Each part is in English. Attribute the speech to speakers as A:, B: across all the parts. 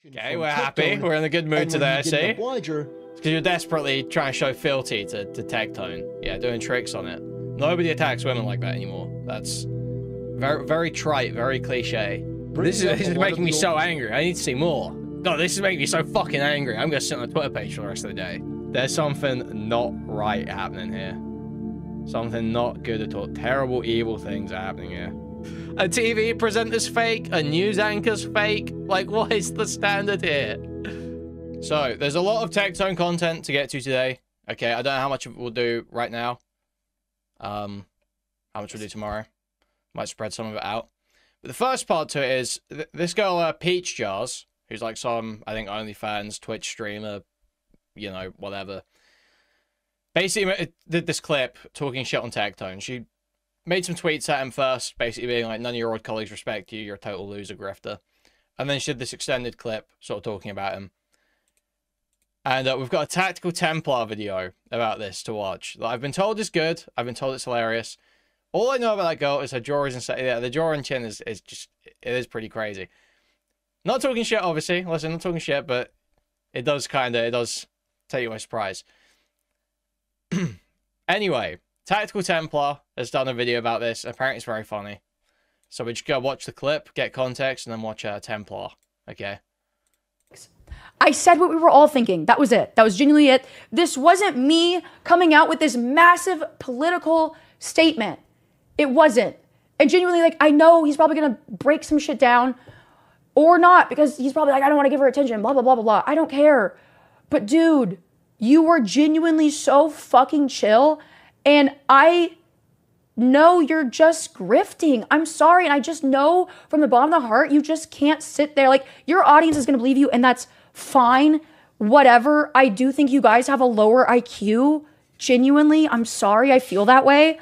A: Okay, we're happy. We're in a good mood today, I see. Because you're desperately trying to show fealty to Tectone. Yeah, doing tricks on it. Nobody attacks women like that anymore. That's very, very trite, very cliche. This is making me so angry. I need to see more. God, this is making me so fucking angry. I'm gonna sit on a Twitter page for the rest of the day. There's something not right happening here. Something not good at all. Terrible, evil things are happening here. A TV presenter's fake, a news anchor's fake. Like, what is the standard here? So, there's a lot of Tectone content to get to today. Okay, I don't know how much we'll do right now. How much we'll do tomorrow. Might spread some of it out. But the first part to it is, this girl, Peachjars, who's like some, I think, OnlyFans, Twitch streamer, you know, whatever. Basically, did this clip talking shit on Tectone. She made some tweets at him first, basically being like, none of your old colleagues respect you, you're a total loser grifter. And then she did this extended clip, sort of talking about him. And we've got a Tactical Templar video about this to watch. That I've been told is good. I've been told it's hilarious. All I know about that girl is her jaw is insane. Yeah, the jaw and chin is just, it is pretty crazy. Not talking shit, obviously. Listen, not talking shit, but it does take you by surprise. Anyway, Tactical Templar has done a video about this. Apparently it's very funny. So we just go watch the clip, get context, and then watch Templar. Okay.
B: I said what we were all thinking. That was it. That was genuinely it. This wasn't me coming out with this massive political statement. It wasn't. And genuinely, like, I know he's probably going to break some shit down or not, because he's probably like, I don't want to give her attention, blah, blah, blah, blah, blah. I don't care. But dude, you were genuinely so fucking chill. And I know you're just grifting. I'm sorry. And I just know from the bottom of the heart, you just can't sit there. Like, your audience is going to believe you, and that's fine. Whatever. I do think you guys have a lower IQ. Genuinely, I'm sorry. I feel that way.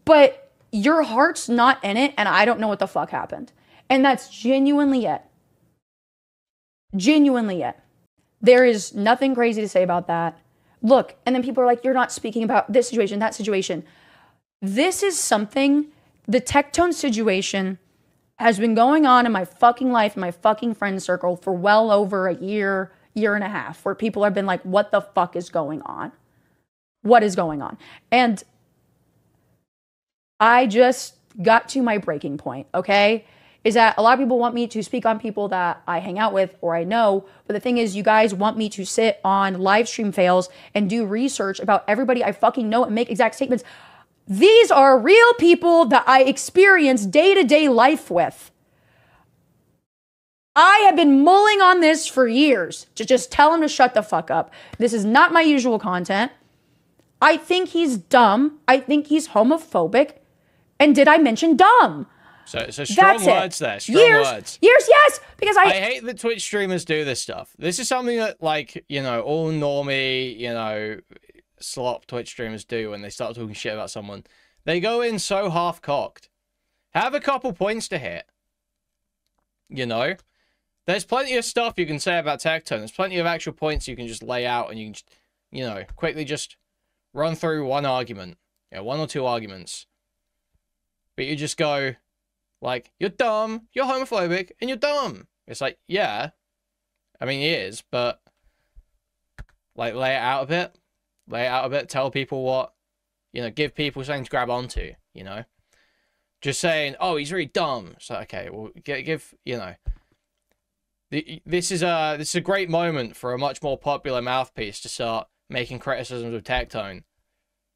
B: But your heart's not in it, and I don't know what the fuck happened. And that's genuinely it. Genuinely it. There is nothing crazy to say about that. Look, and then people are like, you're not speaking about this situation, that situation. This is something, the Tectone situation has been going on in my fucking life, in my fucking friend circle for well over a year, year and a half, where people have been like, what the fuck is going on? What is going on? And I just got to my breaking point, okay? Is that a lot of people want me to speak on people that I hang out with or I know, but the thing is, you guys want me to sit on live stream fails and do research about everybody I fucking know and make exact statements. These are real people that I experience day-to-day life with. I have been mulling on this for years to just tell him to shut the fuck up. This is not my usual content. I think he's dumb. I think he's homophobic. And did I mention dumb?
A: So strong words there. Strong words.
B: Years, yes. Because I
A: hate that Twitch streamers do this stuff. This is something that, like, you know, all normie, you know, slop Twitch streamers do when they start talking shit about someone. They go in so half-cocked. Have a couple points to hit. You know? There's plenty of stuff you can say about Tectone. There's plenty of actual points you can just lay out, and you can just, you know, quickly just run through one argument. Yeah, one or two arguments. But you just go, like, you're dumb, you're homophobic, and you're dumb. It's like, yeah. I mean, he is, but, like, lay it out a bit. Lay it out a bit. Tell people what, you know, give people something to grab onto, you know. Just saying, oh, he's really dumb. So, okay, well, give you know. This is a great moment for a much more popular mouthpiece to start making criticisms of Tectone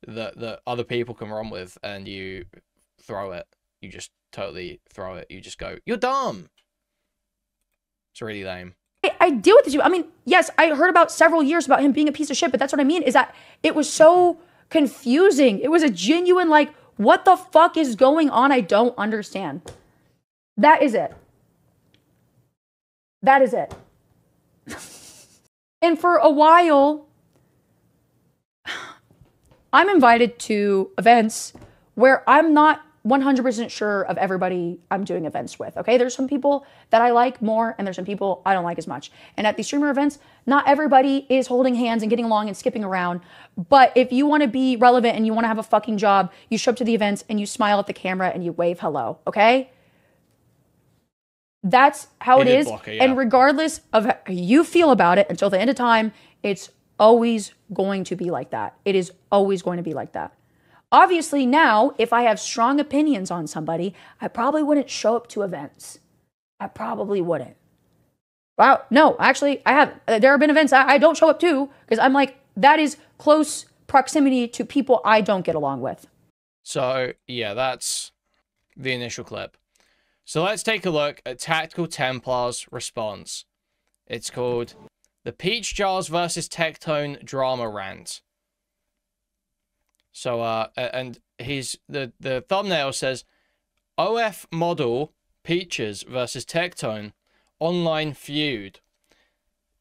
A: that other people can run with, and you throw it. You just totally throw it. You just go, you're dumb. It's really lame.
B: I deal with this. I mean, yes, I heard about several years about him being a piece of shit, but that's what I mean, is that it was so confusing. It was a genuine, like, what the fuck is going on? I don't understand. That is it. That is it. And for a while, I'm invited to events where I'm not 100% sure of everybody I'm doing events with, okay? There's some people that I like more, and there's some people I don't like as much. And at these streamer events, not everybody is holding hands and getting along and skipping around. But if you want to be relevant and you want to have a fucking job, you show up to the events and you smile at the camera and you wave hello, okay? That's how it is.
A: Block it, yeah.
B: And regardless of how you feel about it until the end of time, it's always going to be like that. It is always going to be like that. Obviously now, if I have strong opinions on somebody, I probably wouldn't show up to events. I probably wouldn't. Wow, no, actually, I have. There have been events I don't show up to because I'm like, that is close proximity to people I don't get along with.
A: So, yeah, that's the initial clip. So let's take a look at Tactical Templar's response. It's called the Peachjars versus Tectone Drama Rant. So, and the thumbnail says, OF model Peachjars versus Tectone online feud.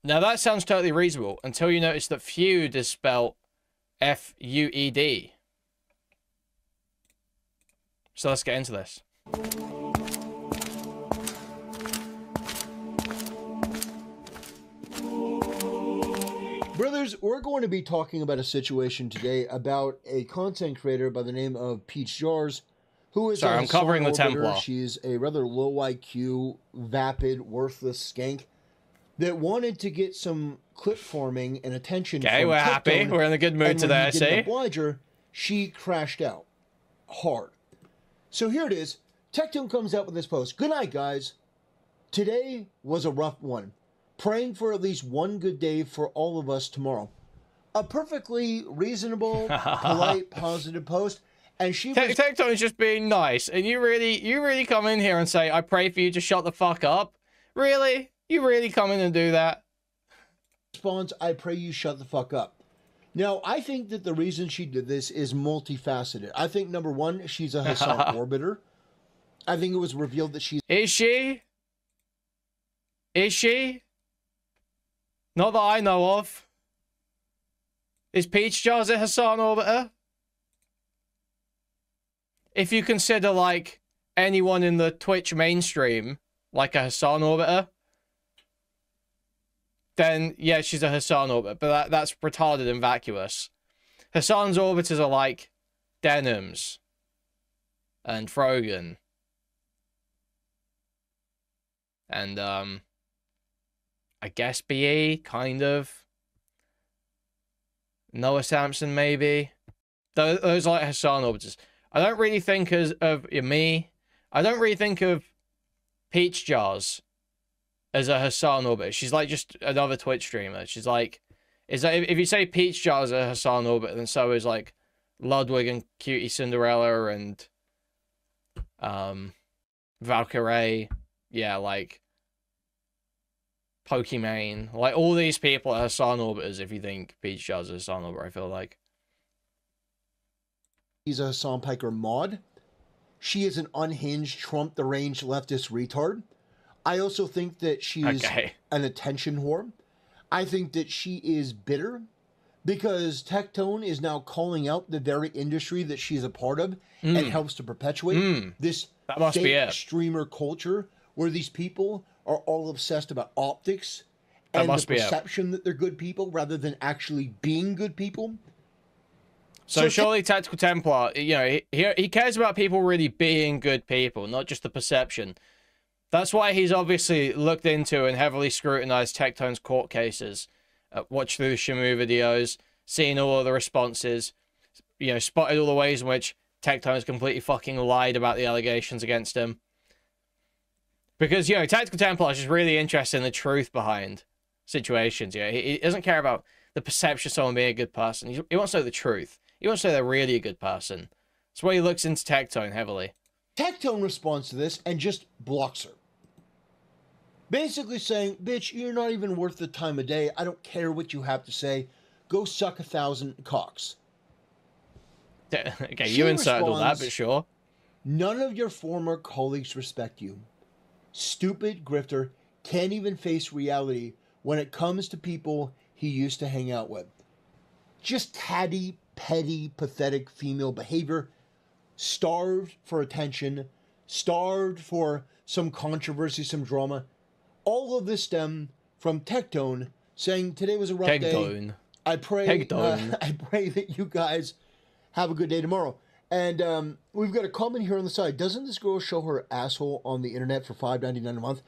A: Now that sounds totally reasonable until you notice that feud is spelled F-U-E-D. So let's get into this.
C: Brothers, we're going to be talking about a situation today about a content creator by the name of Peachjars, who is
A: I'm covering the Templar.
C: She's a rather low IQ, vapid, worthless skank that wanted to get some clip forming and attention.
A: Okay, we're happy. We're in a good mood today, I see.
C: Oblige her, she crashed out hard. So here it is. Tectone comes out with this post. Good night, guys. Today was a rough one. Praying for at least one good day for all of us tomorrow. A perfectly reasonable, polite, positive post. And she was...
A: Tectone is just being nice. And you really come in here and say, I pray for you to shut the fuck up? Really? You really come in and do that?
C: Response, I pray you shut the fuck up. Now, I think that the reason she did this is multifaceted. I think, number one, she's a Hassan orbiter. I think it was revealed that she's...
A: Is she? Is she? Not that I know of. Is Peachjars a Hassan orbiter? If you consider, like, anyone in the Twitch mainstream like a Hassan orbiter, then, yeah, she's a Hassan orbiter. But that's retarded and vacuous. Hassan's orbiters are like Denims and Frogan. And, I guess BE, kind of. Noah Sampson, maybe. Those are like Hassan orbiters. I don't really think of me. I don't really think of Peachjars as a Hassan orbiter. She's like just another Twitch streamer. She's like, is that if you say Peachjars is a Hassan orbiter, then so is like Ludwig and Cutie Cinderella and Valkyrie. Yeah, like Pokimane. Like all these people are Hassan orbiters if you think Peachjars is a Hassan orbiter, I feel like.
C: She's a Hassan Piker mod. She is an unhinged, Trump the range leftist retard. I also think that she's an attention whore. I think that she is bitter because Tectone is now calling out the very industry that she's a part of and helps to perpetuate this fake streamer culture where these people are all obsessed about optics and the perception that they're good people rather than actually being good people.
A: So surely Tactical Templar, you know, he cares about people really being good people, not just the perception. That's why he's obviously looked into and heavily scrutinized Tectone's court cases, watched through the Shamu videos, seen all of the responses, you know, spotted all the ways in which Tectone's completely fucking lied about the allegations against him. Because, you know, Tactical Templar is just really interested in the truth behind situations. You know, he doesn't care about the perception of someone being a good person. He wants to know the truth. He wants to say they're really a good person. That's why he looks into Tectone heavily.
C: Tectone responds to this and just blocks her. Basically saying, bitch, you're not even worth the time of day. I don't care what you have to say. Go suck 1,000 cocks.
A: Okay, you inserted all that, but sure.
C: None of your former colleagues respect you. Stupid grifter can't even face reality when it comes to people he used to hang out with. Just catty, petty, pathetic female behavior, starved for attention, starved for some controversy, some drama. All of this stemmed from Tectone saying today was a rough day. I pray that you guys have a good day tomorrow. And we've got a comment here on the side. Doesn't this girl show her asshole on the internet for $5.99 a month?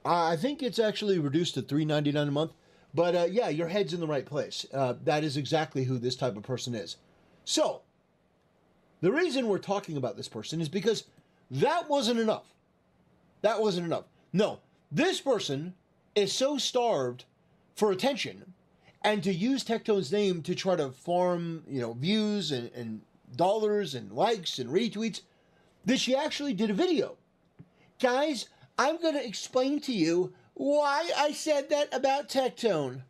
C: I think it's actually reduced to $3.99 a month. But yeah, your head's in the right place. That is exactly who this type of person is. So, the reason we're talking about this person is because that wasn't enough. That wasn't enough. No, this person is so starved for attention and to use Tectone's name to try to farm, views and dollars and likes and retweets that she actually did a video. Guys, I'm going to explain to you why I said that about Tectone.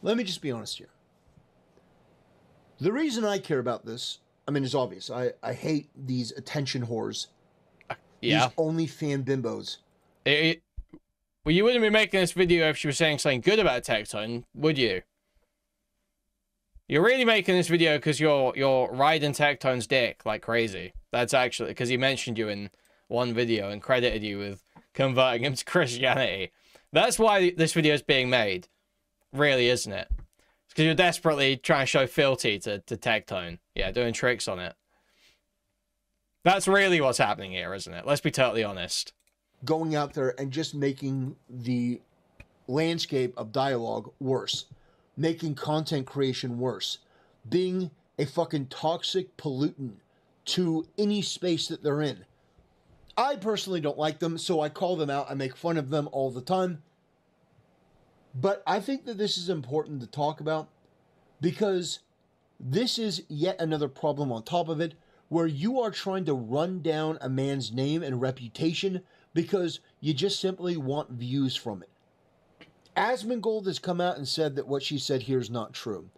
C: Let me just be honest here. The reason I care about this, is obvious. I hate these attention whores.
A: Yeah.
C: These OnlyFan bimbos.
A: Well, you wouldn't be making this video if she was saying something good about Tectone, would you? You're really making this video because you're riding Tectone's dick like crazy. That's actually because he mentioned you in one video and credited you with converting him to Christianity. That's why this video is being made. Really, isn't it? It's because you're desperately trying to show fealty to Tectone. Yeah, doing tricks on it. That's really what's happening here, isn't it? Let's be totally honest.
C: Going out there and just making the landscape of dialogue worse. Making content creation worse. Being a fucking toxic pollutant to any space that they're in. I personally don't like them, so I call them out. I make fun of them all the time. But I think that this is important to talk about because this is yet another problem on top of it where you are trying to run down a man's name and reputation because you just simply want views from it. Asmongold has come out and said that what she said here is not true.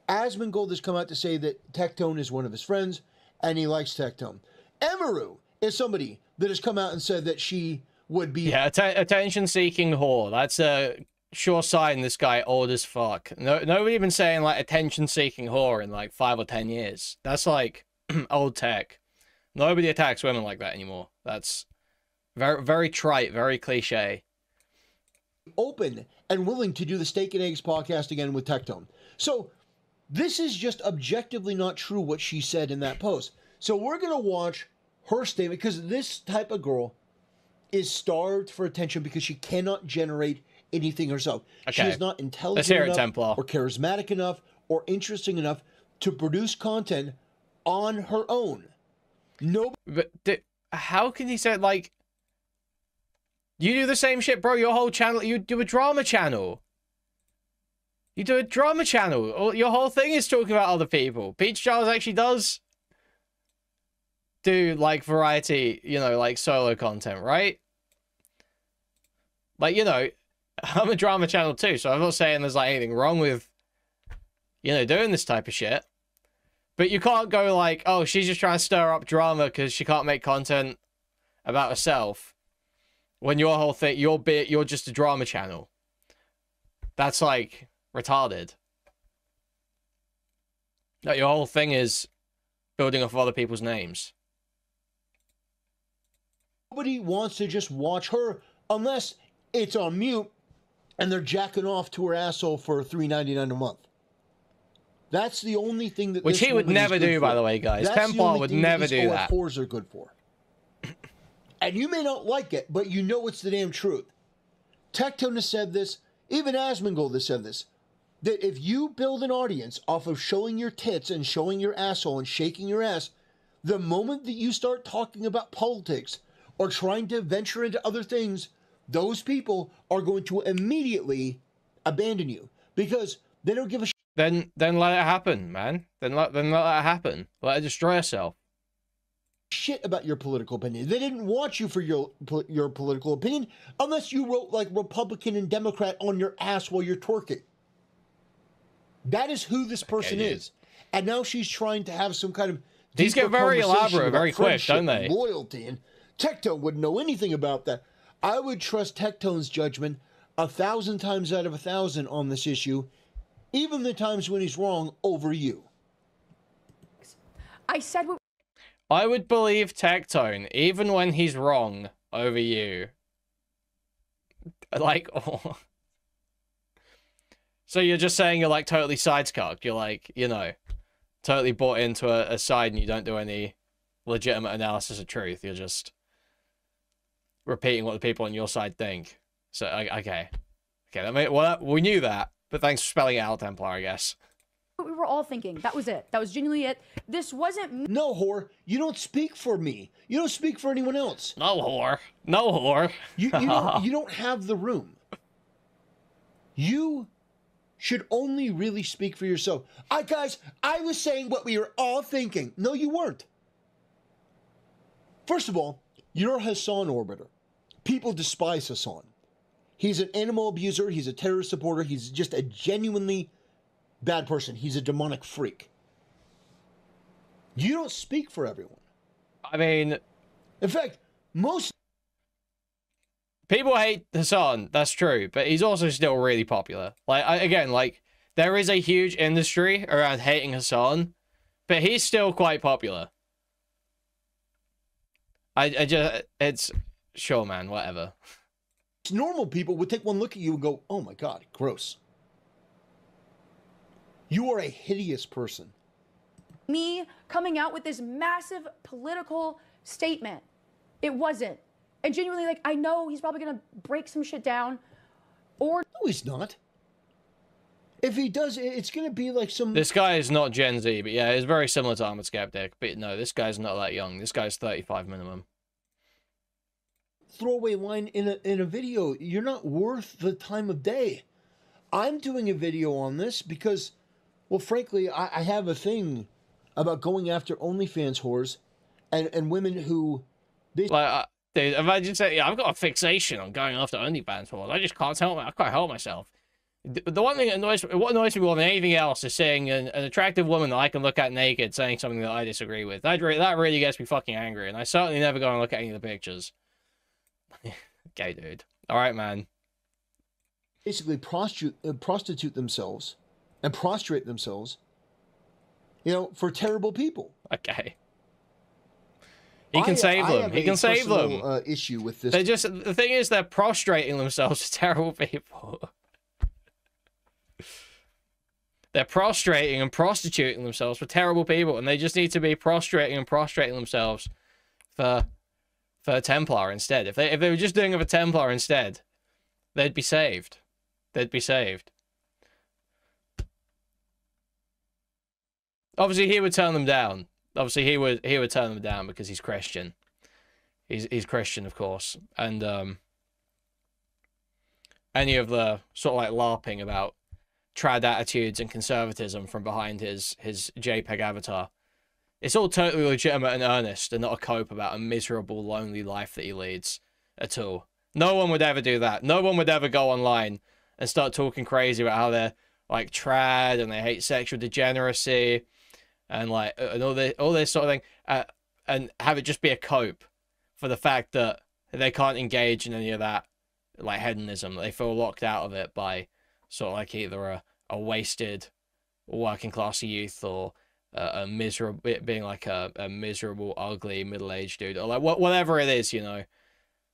C: Asmongold has come out to say that Tectone is one of his friends and he likes Tectone. Emaru is somebody that has come out and said that she would be...
A: Yeah, attention-seeking whore. That's a sure sign this guy old as fuck. Nobody been saying, like, attention-seeking whore in, like, 5 or 10 years. That's, like, old tech. Nobody attacks women like that anymore. That's very, very trite, very cliche.
C: Open and willing to do the Steak and Eggs podcast again with Tectone. So, this is just objectively not true what she said in that post. So, we're going to watch her statement, because this type of girl is starved for attention because she cannot generate anything herself.
A: Okay.
C: She is not intelligent enough
A: Templar.
C: or charismatic enough or interesting enough to produce content on her own. No.
A: But how can you say, like, you do the same shit, bro? Your whole channel, you do a drama channel. You do a drama channel. Your whole thing is talking about other people. Peachjars actually does do, like, variety, like, solo content, right? Like, I'm a drama channel too, so I'm not saying there's, like, anything wrong with, doing this type of shit. But you can't go, like, oh, she's just trying to stir up drama because she can't make content about herself. When your whole thing, you're just a drama channel. That's, like, retarded. Like, your whole thing is building off of other people's names.
C: Nobody wants to just watch her unless it's on mute and they're jacking off to her asshole for $3.99 a month. That's the only thing that
A: which he would never do, by the way, guys. Templar would never do that.
C: OF4s are good for. And you may not like it, but you know it's the damn truth. Tectone has said this. Even Asmongold has said this. That if you build an audience off of showing your tits and showing your asshole and shaking your ass, the moment that you start talking about politics or trying to venture into other things, those people are going to immediately abandon you because they don't give a shit.
A: Then let it happen, man. Then let it happen. Let her destroy herself.
C: Shit about your political opinion. They didn't want you for your political opinion unless you wrote like Republican and Democrat on your ass while you're twerking. That is who this person is. And now she's trying to have some kind of
A: these get very elaborate very quick, don't they?
C: Loyalty, and Tectone wouldn't know anything about that. I would trust Tectone's judgment 1,000 times out of 1,000 on this issue, even the times when he's wrong, over you.
B: I said what
A: I would believe Tectone, even when he's wrong, over you. Like, oh. So you're just saying you're, like, totally sidescocked. You're like, totally bought into a side and you don't do any legitimate analysis of truth. You're just repeating what the people on your side think. So, okay. Okay, well, we knew that, but thanks for spelling it out, Templar, I guess.
B: We were all thinking. That was it. That was genuinely it. This wasn't me.
C: No, whore. You don't speak for me. You don't speak for anyone else.
A: No, whore. No, whore.
C: You don't have the room. You should only really speak for yourself. Guys, I was saying what we were all thinking. No, you weren't. First of all, you're a Hassan orbiter. People despise Hassan. He's an animal abuser. He's a terrorist supporter. He's just a genuinely bad person. He's a demonic freak. You don't speak for everyone.
A: I mean,
C: in fact, most
A: people hate Hassan. That's true, but he's also still really popular. Like, there is a huge industry around hating Hassan, but he's still quite popular. It's sure, man, whatever.
C: Normal people would take one look at you and go, oh my God, gross. You are a hideous person.
B: Me coming out with this massive political statement. It wasn't. And genuinely, like, I know he's probably gonna break some shit down, or...
C: No, he's not. If he does, it's gonna be like some...
A: This guy is not Gen Z, but yeah, it's very similar to Armored Skeptic. But no, this guy's not that young. This guy's 35 minimum.
C: Throwaway line in a video. You're not worth the time of day. I'm doing a video on this because, well, frankly, I have a thing about going after OnlyFans whores and women who...
A: Dude, imagine saying, yeah, I've got a fixation on going after OnlyFans whores. I just can't help I can't help myself. The one thing that what annoys me more than anything else is seeing an attractive woman that I can look at naked saying something that I disagree with. That really gets me fucking angry, and I certainly never go and look at any of the pictures. Okay, dude. All right, man.
C: Basically prostitute themselves and prostrate themselves, you know, for terrible people.
A: Okay. He can save them. He can save them.
C: Issue with this.
A: The thing is, they're prostrating themselves to terrible people. They're prostrating and prostituting themselves for terrible people, and they just need to be prostrating and prostrating themselves for Templar instead. If they were just doing it for Templar instead, they'd be saved. They'd be saved. Obviously, he would turn them down. Obviously, he would turn them down because he's Christian. He's Christian, of course, and any of the sort of like LARPing about trad attitudes and conservatism from behind his JPEG avatar. It's all totally legitimate and earnest, and not a cope about a miserable, lonely life that he leads at all. No one would ever do that. No one would ever go online and start talking crazy about how they're like trad and they hate sexual degeneracy and like and all this sort of thing, and have it just be a cope for the fact that they can't engage in any of that like hedonism. They feel locked out of it by sort of like either a wasted working class youth or a miserable, being like a miserable, ugly, middle-aged dude, or like whatever it is, you know.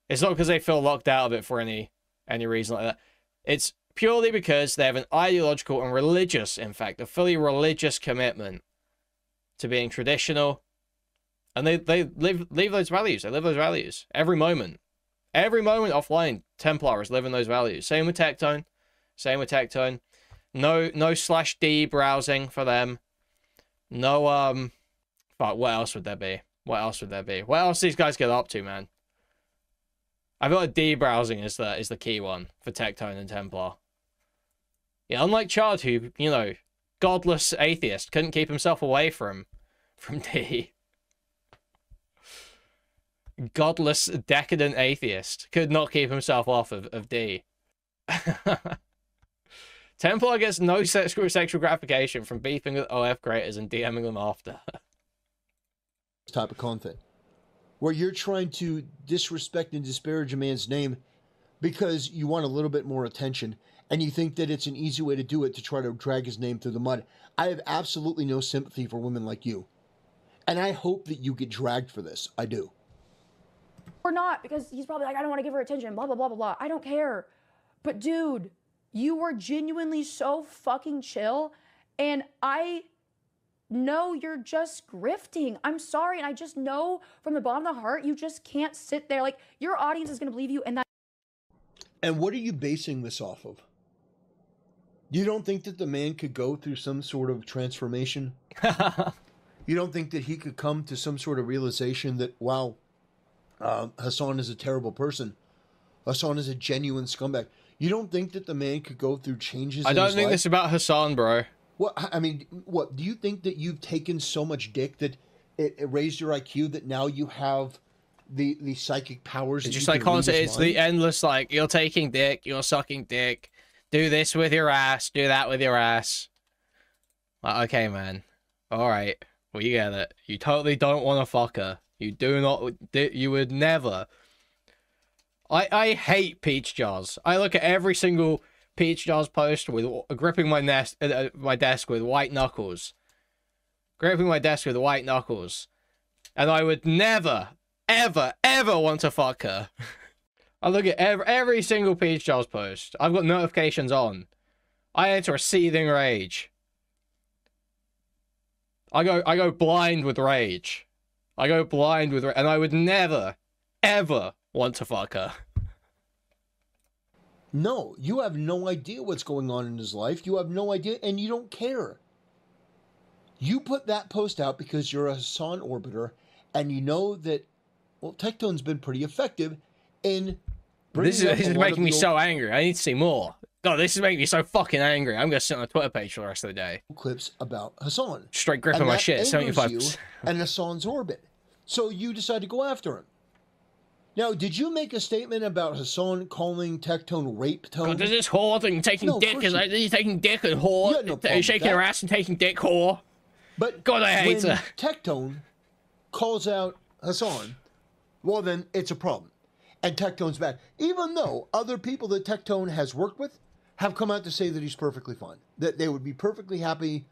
A: It's not because they feel locked out of it for any reason like that. It's purely because they have an ideological and religious, in fact, a fully religious commitment to being traditional, and they leave those values. They live those values every moment. Every moment offline, Templar is living those values. Same with Tectone. Same with Tectone. No /D browsing for them. No, but what else would there be? What else would there be? What else these guys get up to, man? I feel like debrowsing is the key one for Tectone and Templar. Yeah, unlike Chard, who, you know, godless atheist, couldn't keep himself away from D. Godless, decadent atheist could not keep himself off of D. Templar gets no sexual gratification from beefing with OF creators and DMing them after.
C: Type of content where you're trying to disrespect and disparage a man's name because you want a little bit more attention and you think that it's an easy way to do it to try to drag his name through the mud. I have absolutely no sympathy for women like you. And I hope that you get dragged for this. I do.
B: Or not, because he's probably like, I don't want to give her attention, blah, blah, blah, blah, blah. I don't care. But dude, you were genuinely so fucking chill. And I no, you're just grifting. I'm sorry. And I just know from the bottom of the heart, you just can't sit there. Like, your audience is going to believe you.
C: And what are you basing this off of? You don't think that the man could go through some sort of transformation? You don't think that he could come to some sort of realization that, wow, Hassan is a terrible person. Hassan is a genuine scumbag. You don't think that the man could go through changes
A: I don't think this is about Hassan, bro.
C: What, I mean, what, do you think that you've taken so much dick that it raised your IQ that now you have the psychic powers?
A: It's just like constantly, it's the endless, like, you're taking dick, you're sucking dick, do this with your ass, do that with your ass. Like, okay, man. Alright, we get it. You totally don't want to fuck her. You do not, you would never. I hate Peachjars. I look at every single Peachjars post with gripping my desk with white knuckles. Gripping my desk with white knuckles. And I would never, ever, ever want to fuck her. I look at every single Peachjars post. I've got notifications on. I enter a seething rage. I go blind with rage. I go blind with rage, and I would never, ever want to fuck her.
C: No, you have no idea what's going on in his life. You have no idea, and you don't care. You put that post out because you're a Hassan orbiter, and you know that, well, Tectone's been pretty effective in bringing
A: This is making me so angry. I need to see more. God, this is making me so fucking angry. I'm going to sit on a Twitter page for the rest of the day.
C: Clips about Hassan.
A: Straight gripping my shit.
C: 75%. And Hassan's orbit. So you decide to go after him. Now, did you make a statement about Hassan calling Tectone rape tone?
A: God, there's this whore thing, taking dick, is like, he's taking dick and whore, shaking her ass and taking dick, whore.
C: But
A: God, I hate her.
C: Tectone calls out Hassan, well then, it's a problem. And Tectone's bad. Even though other people that Tectone has worked with have come out to say that he's perfectly fine. That they would be perfectly happy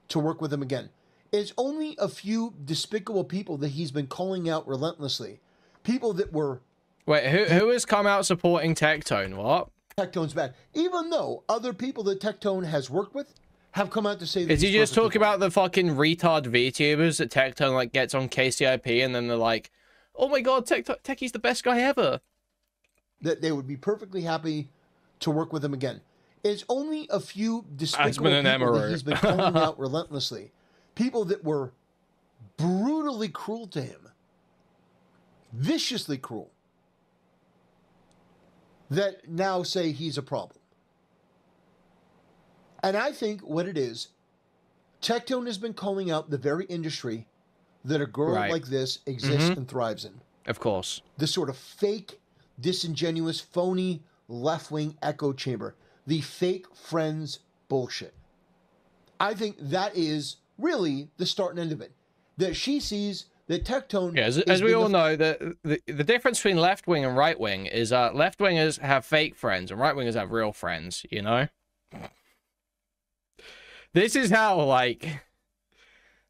C: to work with him again. It's only a few despicable people that he's been calling out relentlessly. People that were...
A: Wait, who has come out supporting Tectone? What?
C: Tectone's bad. Even though other people that Tectone has worked with have come out to say that
A: Is he just talking about the fucking retard VTubers that Tectone, like, gets on KCIP and then they're like, oh my god, Techie's the best guy ever.
C: That they would be perfectly happy to work with him again. It's only a few despicable people that he's been calling out relentlessly. People that were brutally cruel to him. Viciously cruel. That now say he's a problem. And I think what it is, Tectone has been calling out the very industry that a girl like this exists and thrives in.
A: Of course.
C: This sort of fake, disingenuous, phony, left-wing echo chamber. The fake friends bullshit. I think that is really the start and end of it. That she sees that Tectone...
A: Yeah, as we all know, the difference between left-wing and right-wing is left-wingers have fake friends and right-wingers have real friends, you know? This is how, like,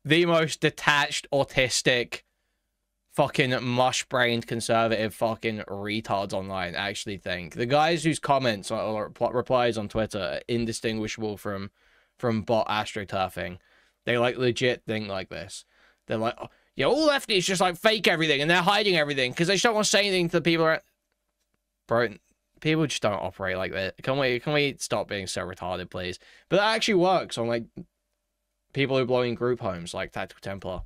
A: the most detached, autistic, fucking mush-brained, conservative fucking retards online actually think. The guys whose comments or replies on Twitter are indistinguishable from bot astroturfing. They, like, legit think like this. They're like, oh, yeah, all lefties just, like, fake everything, and they're hiding everything, because they just don't want to say anything to the people around... Bro, people just don't operate like that. Can we stop being so retarded, please? But that actually works on, like, people who blow in group homes, like Tactical Templar.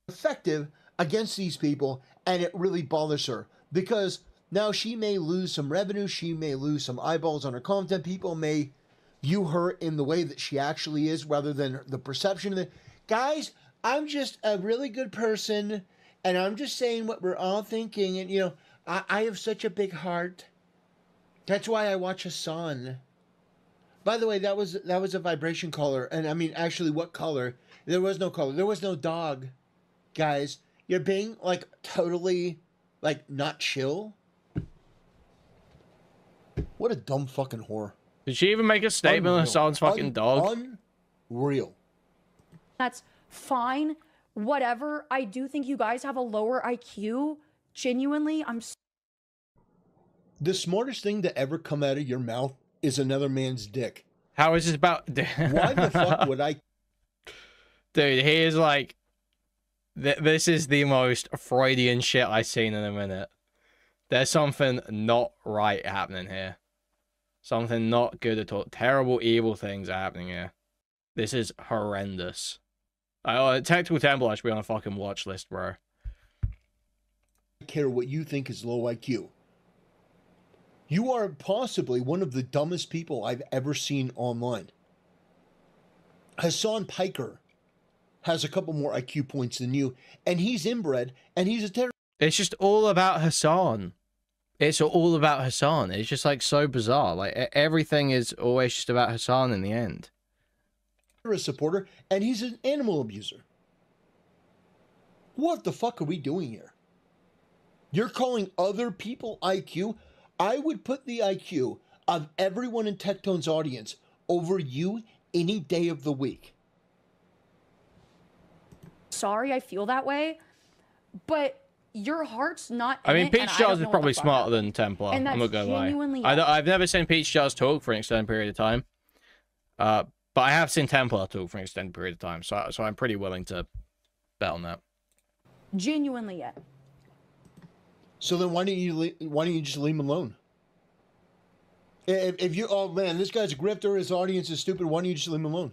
C: Effective against these people, and it really bothers her because now she may lose some revenue, she may lose some eyeballs on her content. People may view her in the way that she actually is rather than the perception of it. Guys, I'm just a really good person and I'm just saying what we're all thinking, and you know, I have such a big heart. That's why I watch Hassan. By the way, that was a vibration color, and I mean actually what color? There was no color. There was no dog. Guys, you're being, like, totally, like, not chill. What a dumb fucking whore.
A: Did she even make a statement on Hassan's fucking dog?
C: Unreal.
B: That's fine. Whatever. I do think you guys have a lower IQ. Genuinely,
C: The smartest thing to ever come out of your mouth is another man's dick.
A: How is this about...
C: Why the fuck would I...
A: Dude, he is like... This is the most Freudian shit I've seen in a minute. There's something not right happening here. Something not good at all. Terrible, evil things are happening here. This is horrendous. Tactical Temple, I should be on a fucking watch list, bro.
C: I care what you think is low IQ. You are possibly one of the dumbest people I've ever seen online. Hassan Piker has a couple more IQ points than you, and he's inbred, and he's a terrorist.
A: It's just all about Hassan. It's all about Hassan. It's just like so bizarre. Like everything is always just about Hassan in the end.
C: Supporter, and he's an animal abuser. What the fuck are we doing here? You're calling other people IQ? I would put the IQ of everyone in Tectone's audience over you any day of the week.
B: Sorry, I feel that way, but your heart's not in
A: I mean,
B: it, and
A: Peachjars is
B: know
A: probably
B: what the fuck
A: smarter
B: happened.
A: than Templar.
B: And
A: I'm not
B: that's
A: gonna
B: genuinely
A: lie.
B: it.
A: I've never seen Peachjars talk for an extended period of time. But I have seen Templar talk for an extended period of time, so I'm pretty willing to bet on that.
B: Genuinely it.
C: So then why don't you just leave him alone? If you, oh man, this guy's a grifter, his audience is stupid, why don't you just leave him alone?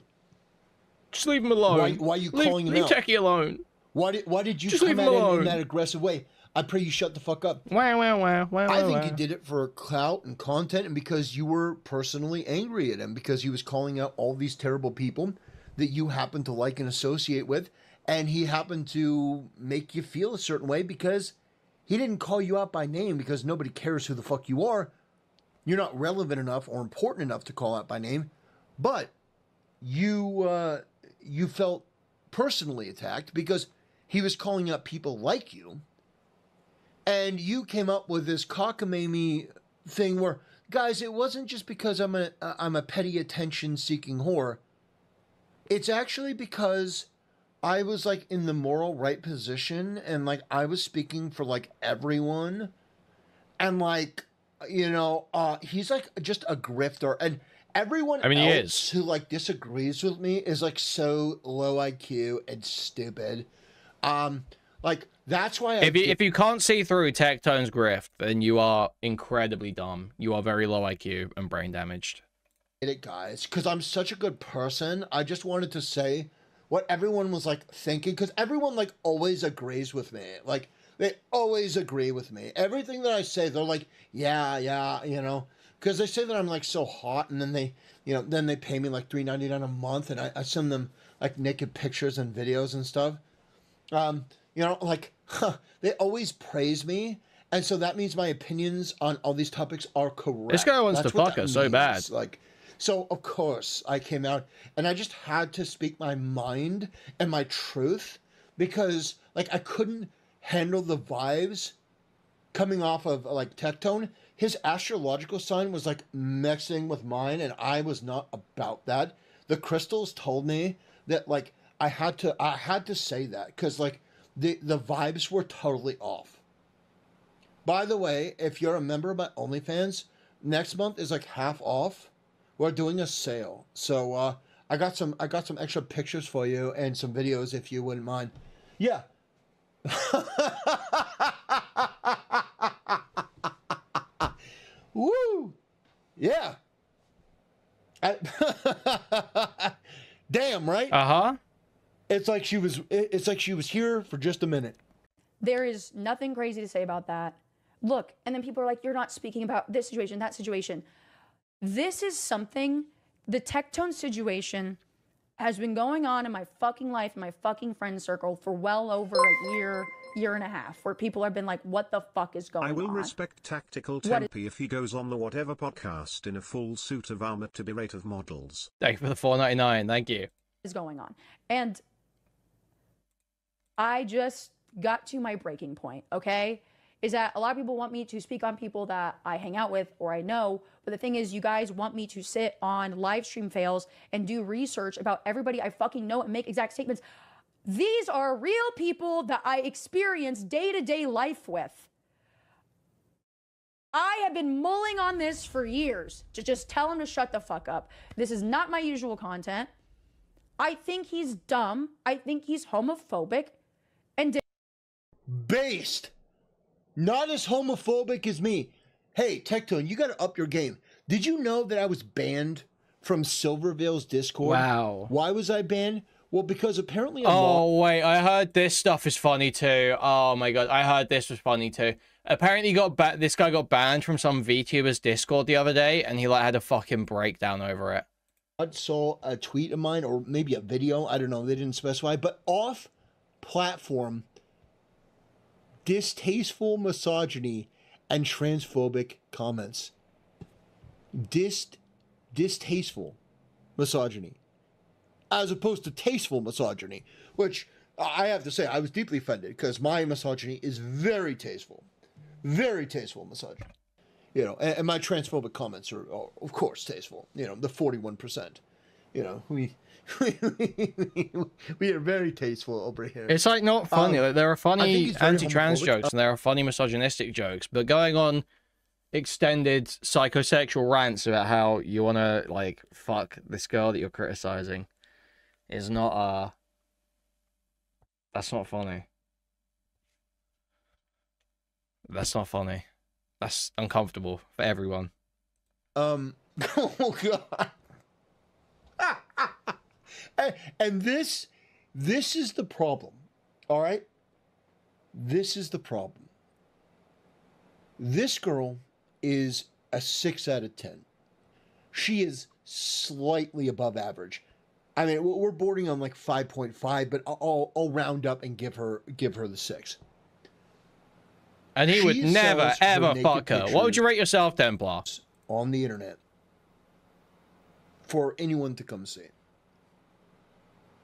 A: Just leave him alone.
C: Why are you calling him out?
A: Leave Techie alone.
C: Why did you
A: just
C: come at him in that aggressive way? I pray you shut the fuck up. I think you did it for clout and content, and because you were personally angry at him because he was calling out all these terrible people that you happen to like and associate with, and he happened to make you feel a certain way because he didn't call you out by name because nobody cares who the fuck you are. You're not relevant enough or important enough to call out by name, but you felt personally attacked because he was calling out people like you. And you came up with this cockamamie thing where, guys, it wasn't just because I'm a petty attention-seeking whore. It's actually because I was, like, in the moral right position, and, like, I was speaking for, like, everyone. And, like, you know, he's, like, just a grifter. And everyone else who, like, disagrees with me is, like, so low IQ and stupid. Like, that's why
A: if you can't see through Tectone's grift, then you are incredibly dumb. You are very low IQ and brain damaged.
C: It, guys, because I'm such a good person. I just wanted to say what everyone was, like, thinking, because everyone, like, always agrees with me. Like, they always agree with me. Everything that I say, they're like, yeah, you know, because they say that I'm, like, so hot, and then they, you know, then they pay me, like, $3.99 a month, and I send them, like, naked pictures and videos and stuff. You know, like, they always praise me, and so that means my opinions on all these topics are correct.
A: This guy wants to fuck us so bad.
C: Like, so of course I came out, and I just had to speak my mind and my truth, because, like, I couldn't handle the vibes coming off of, like, Tectone. His astrological sign was, like, mixing with mine, and I was not about that. The crystals told me that, like, I had to say that, because, like, the vibes were totally off. By the way, if you're a member of my OnlyFans, next month is, like, half off. We're doing a sale. So I got some extra pictures for you and some videos if you wouldn't mind. Yeah. Woo! Yeah. Damn, right?
A: Uh-huh.
C: It's like she was here for just a minute.
B: There is nothing crazy to say about that. Look, and then people are like, you're not speaking about this situation, that situation. This is something, the Tectone situation has been going on in my fucking life, in my fucking friend circle for well over a year and a half, where people have been like, what the fuck is going on?
D: I will respect Tactical Tempe if he goes on the whatever podcast in a full suit of armor to berate of models.
A: Thank you for the $4.99. Thank you.
B: Is going on. And I just got to my breaking point, okay? Is that a lot of people want me to speak on people that I hang out with or I know, but the thing is, you guys want me to sit on live stream fails and do research about everybody I fucking know and make exact statements. These are real people that I experience day-to-day life with. I have been mulling on this for years to just tell them to shut the fuck up. This is not my usual content. I think he's dumb. I think he's homophobic. And
C: based. Not as homophobic as me. Hey, Tectone, you got to up your game. Did you know that I was banned from Silvervale's Discord?
A: Wow.
C: Why was I banned? Well, because apparently
A: wait, I heard this stuff is funny too. Oh my god, I heard this was funny too. Apparently this guy got banned from some VTuber's Discord the other day, and he like had a fucking breakdown over it.
C: I saw a tweet of mine, or maybe a video, I don't know, they didn't specify, but off platform, distasteful misogyny and transphobic comments. Distasteful misogyny, as opposed to tasteful misogyny, which I have to say I was deeply offended, because my misogyny is very tasteful misogyny, you know, and my transphobic comments are of course tasteful, you know, the 41%, you know, we are very tasteful over here.
A: It's like not funny. Like, there are funny anti-trans jokes and there are funny misogynistic jokes, but going on extended psychosexual rants about how you want to like fuck this girl that you're criticizing is not that's not funny. That's not funny. That's uncomfortable for everyone.
C: Oh god. And this is the problem. All right? This is the problem. This girl is a 6 out of 10. She is slightly above average. I mean, we're bordering on like 5.5, but I'll round up and give her the 6.
A: And he would never ever fuck her. What would you rate yourself, Templar?
C: On the internet for anyone to come see.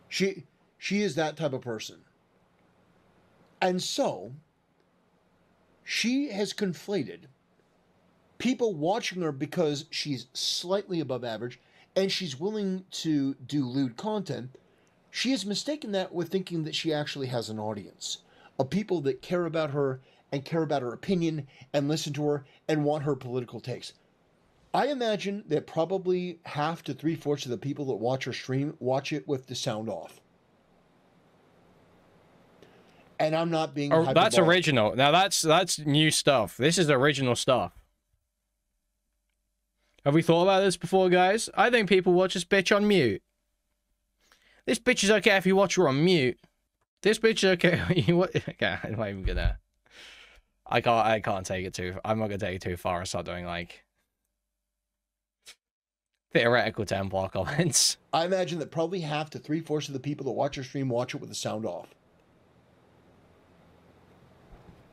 C: She is that type of person. And so she has conflated people watching her because she's slightly above average and she's willing to do lewd content. She has mistaken that with thinking that she actually has an audience of people that care about her and care about her opinion and listen to her and want her political takes. I imagine that probably half to 3/4 of the people that watch her stream watch it with the sound off. And I'm not being hyperbolic.
A: That's original. Now that's new stuff. This is original stuff. Have we thought about this before, guys? I think people watch this bitch on mute. This bitch is okay if you watch her on mute. This bitch is okay. Okay, I'm not even gonna. I can't take it too. I'm not gonna take it too far and start doing like theoretical Templar comments.
C: I imagine that probably half to 3/4 of the people that watch your stream watch it with the sound off.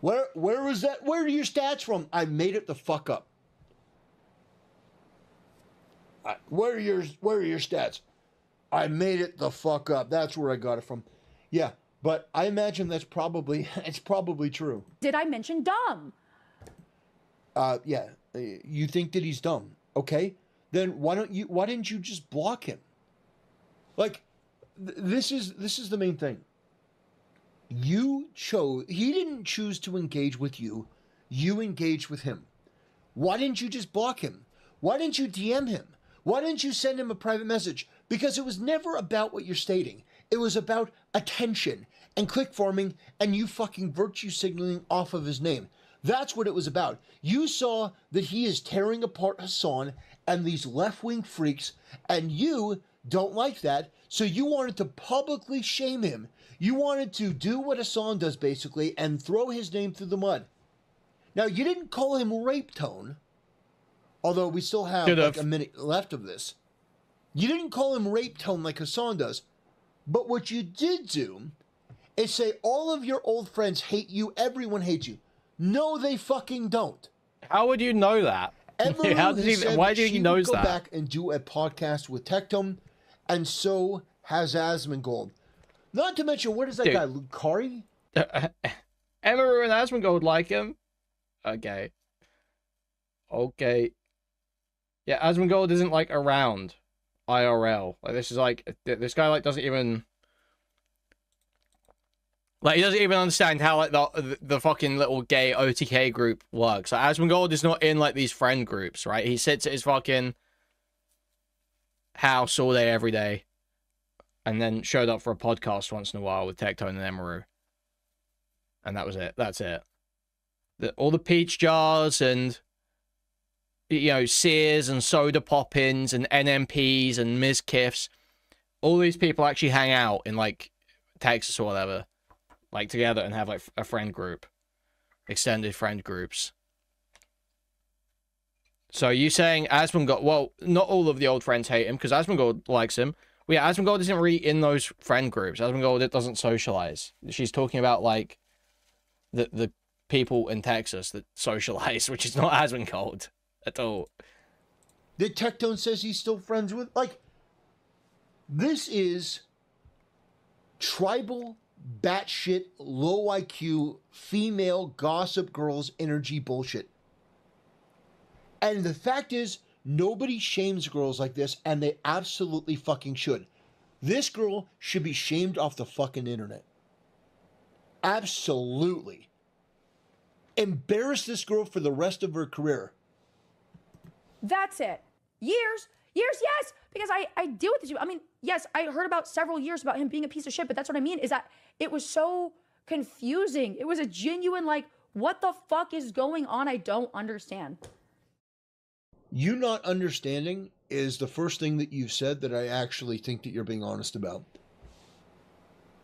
C: Where was that? Where are your stats from? I made it the fuck up. Where are your stats? I made it the fuck up. That's where I got it from. Yeah, but I imagine it's probably true.
B: Did I mention dumb?
C: Yeah. You think that he's dumb? Okay. Then why didn't you just block him? Like, this is the main thing. He didn't choose to engage with you. You engaged with him. Why didn't you just block him? Why didn't you DM him? Why didn't you send him a private message? Because it was never about what you're stating. It was about attention and click farming and you fucking virtue signaling off of his name. That's what it was about. You saw that he is tearing apart Hassan and these left-wing freaks, and you don't like that, so you wanted to publicly shame him. You wanted to do what Hassan does, basically, and throw his name through the mud. Now, you didn't call him Rape Tone, although we still have like a minute left of this. You didn't call him Rape Tone like Hassan does, but what you did do is say all of your old friends hate you, everyone hates you. No, they fucking don't.
A: How would you know that? Why do you know that?
C: Go back and do a podcast with Tectone, and so has Asmongold. Not to mention, what is that guy, Lucari?
A: Emaru and Asmongold like him. Okay. Yeah, Asmongold isn't like around IRL. Like this is like this guy like doesn't even. Like, he doesn't even understand how, like, the fucking little gay OTK group works. Like, Asmongold is not in, like, these friend groups, right? He sits at his fucking house all day, every day. and then showed up for a podcast once in a while with Tectone and Emeru. And that was it. That's it. All the Peachjars and, you know, Sears and Soda Poppins and NMPs and Ms. Kiffs, all these people actually hang out in, like, Texas or whatever, like, together and have, like, a friend group. Extended friend groups. So you saying Asmongold, well, not all of the old friends hate him, because Asmongold likes him. Well, yeah, Asmongold isn't really in those friend groups. Asmongold doesn't socialize. She's talking about, like, the people in Texas that socialize, which is not Asmongold at all.
C: That Tectone says he's still friends with, like, this is tribal, batshit, low IQ, female gossip girls energy bullshit. And the fact is, nobody shames girls like this, and they absolutely fucking should. This girl should be shamed off the fucking internet. Absolutely. Embarrass this girl for the rest of her career.
B: That's it. Years, yes, because I deal with this. I mean, yes, I heard about several years about him being a piece of shit, but that's what I mean, is that it was so confusing. It was a genuine, like, what the fuck is going on? I don't understand.
C: You not understanding is the first thing that you've said that I actually think that you're being honest about.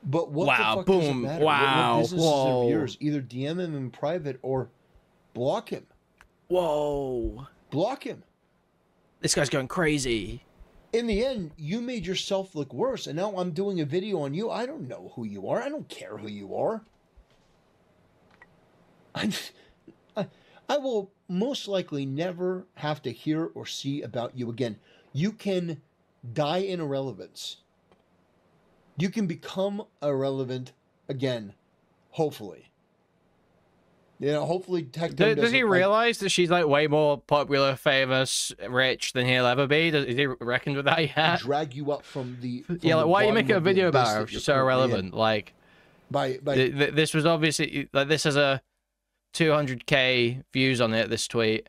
C: But what the fuck does it matter? What businesses of yours? Either DM him in private or block him.
A: Whoa.
C: Block him.
A: This guy's going crazy.
C: In the end, you made yourself look worse, and now I'm doing a video on you. I don't know who you are. I don't care who you are. I will most likely never have to hear or see about you again. You can die in irrelevance. You can become irrelevant again, hopefully. You know, hopefully Tectone
A: does he realize that she's like way more popular, famous, rich than he'll ever be? Is he reckoned with that yet?
C: Drag you up from the
A: yeah, like, why are you making a video about her if she's so irrelevant? Like, this was obviously, like, this has a 200k views on it, this tweet,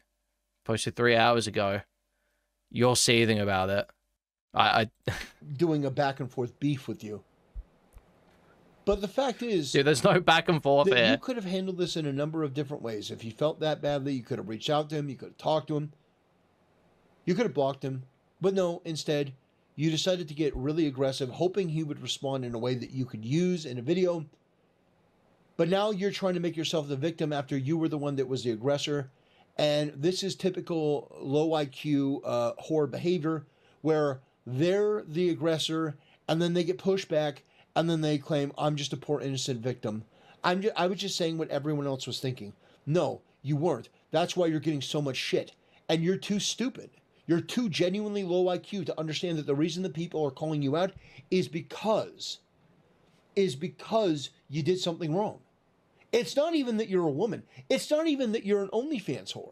A: posted 3 hours ago. You're seething about it. I
C: doing a back and forth beef with you. But the fact is,
A: dude, there's no back and forth here.
C: You could have handled this in a number of different ways. If you felt that badly, you could have reached out to him. You could have talked to him. You could have blocked him. But no, instead, you decided to get really aggressive, hoping he would respond in a way that you could use in a video. But now you're trying to make yourself the victim after you were the one that was the aggressor. And this is typical low IQ whore behavior, where they're the aggressor, and then they get pushed back, and then they claim, I'm just a poor innocent victim. I was just saying what everyone else was thinking. No, you weren't. That's why you're getting so much shit. And you're too stupid. You're too genuinely low IQ to understand that the reason that people are calling you out is because you did something wrong. It's not even that you're a woman. It's not even that you're an OnlyFans whore.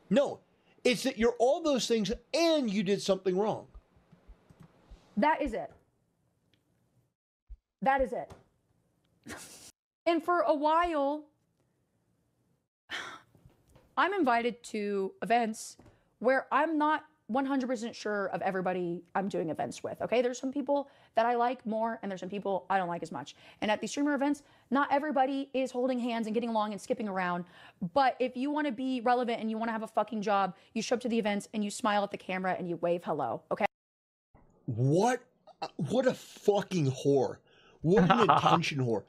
C: No, it's that you're all those things and you did something wrong.
B: That is it. That is it. And for a while, I'm invited to events where I'm not 100% sure of everybody I'm doing events with, okay? There's some people that I like more, and there's some people I don't like as much. And at these streamer events, not everybody is holding hands and getting along and skipping around. But if you want to be relevant and you want to have a fucking job, you show up to the events and you smile at the camera and you wave hello, okay?
C: What a fucking whore. What an attention whore.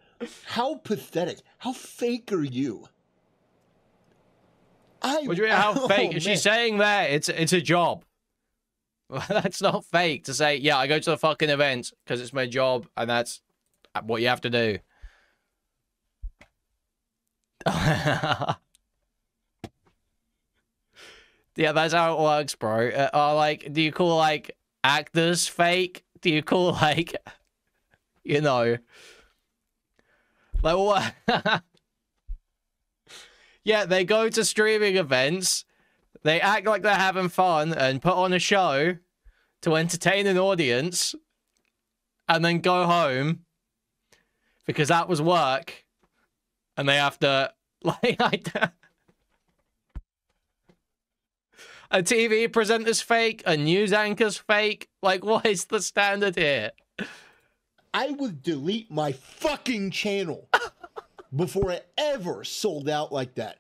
C: How pathetic. How fake are you?
A: What do you mean, how fake? She's saying that it's a job. That's not fake to say, yeah, I go to the fucking event because it's my job and that's what you have to do. Yeah, that's how it works, bro. Like, do you call, like, actors fake? Do you call, like, you know, like, what? Yeah, they go to streaming events, they act like they're having fun and put on a show to entertain an audience, and then go home because that was work, and they have to, like, a TV presenter's fake, a news anchor's fake. Like, what is the standard here?
C: I would delete my fucking channel before I ever sold out like that.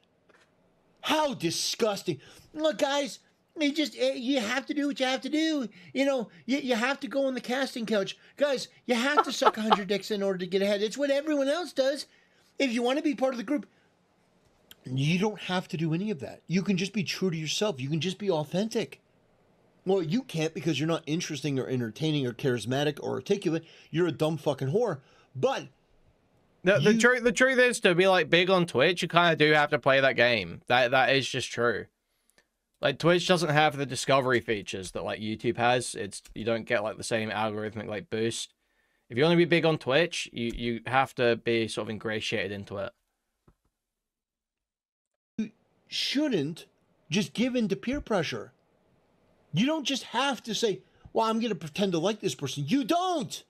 C: How disgusting. Look, guys, you have to do what you have to do. You know, you have to go on the casting couch. Guys, you have to suck 100 dicks in order to get ahead. It's what everyone else does. If you want to be part of the group, you don't have to do any of that. You can just be true to yourself. You can just be authentic. Well, you can't because you're not interesting or entertaining or charismatic or articulate. You're a dumb fucking whore. But
A: the truth is, to be like big on Twitch, you kind of do have to play that game. That is just true. Like, Twitch doesn't have the discovery features that like YouTube has. You don't get like the same algorithmic like boost. If you want to be big on Twitch, you have to be sort of ingratiated into it.
C: You shouldn't just give in to peer pressure. You don't just have to say, well, I'm going to pretend to like this person. You don't.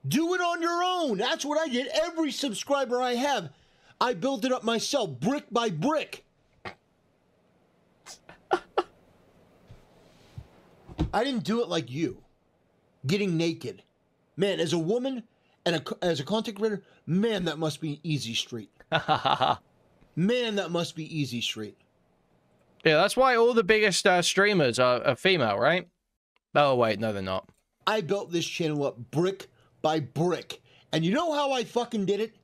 C: Do it on your own. That's what I did. Every subscriber I have, I built it up myself, brick by brick. I didn't do it like you, getting naked. Man, as a woman and as a content creator, man, that must be easy street. Man, that must be easy street.
A: Yeah, that's why all the biggest streamers are female, right? Oh, wait, no, they're not.
C: I built this channel up brick by brick. And you know how I fucking did it?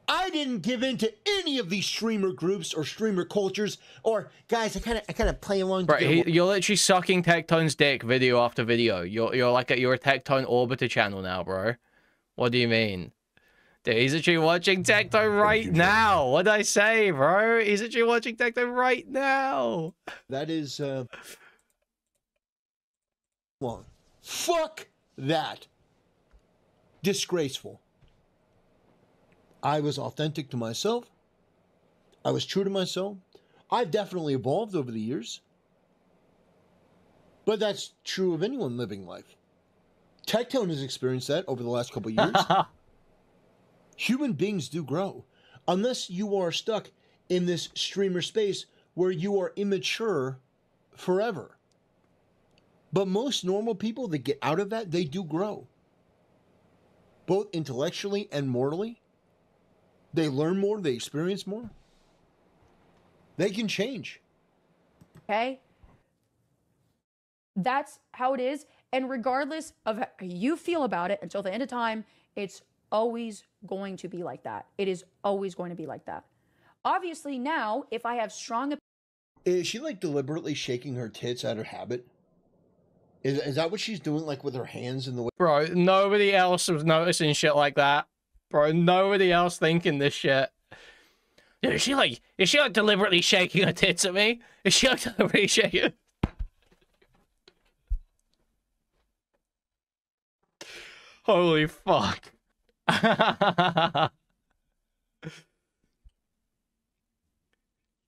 C: I didn't give in to any of these streamer groups or streamer cultures. Or, guys, I kind of play along.
A: Right, you're literally sucking Tectone's dick video after video. You're a Tectone Orbiter channel now, bro. What do you mean? Dude, he's actually watching Tectone right now. What'd I say, bro? He's actually watching Tectone right now.
C: That is, well, fuck that. Disgraceful. I was authentic to myself. I was true to myself. I've definitely evolved over the years. But that's true of anyone living life. Tectone has experienced that over the last couple of years. Human beings do grow. Unless you are stuck in this streamer space where you are immature forever. But most normal people that get out of that, they do grow. Both intellectually and morally. They learn more, they experience more. They can change.
B: Okay? That's how it is. And regardless of how you feel about it, until the end of time, it's always going to be like that. It is always going to be like that. Obviously now, if I have strong...
C: Is she like deliberately shaking her tits out of habit? Is that what she's doing, like with her hands in the way?
A: Bro, nobody else was noticing shit like that. Bro, nobody else thinking this shit. Dude, is she like deliberately shaking her tits at me? Is she like deliberately shaking? Holy fuck.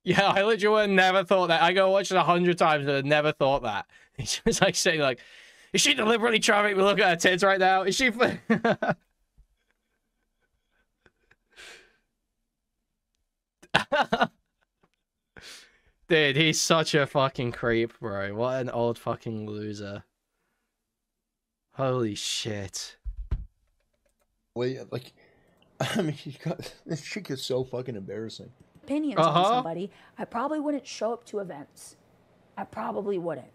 A: Yeah, I literally would have never thought that. I go watch it 100 times and I never thought that. It's just like saying, like, is she deliberately trying to make me look at her tits right now? Is she... Dude, he's such a fucking creep, bro. What an old fucking loser. Holy shit.
C: Well, like, I mean, this chick is so fucking embarrassing.
B: Opinions on somebody, I probably wouldn't show up to events. I probably wouldn't.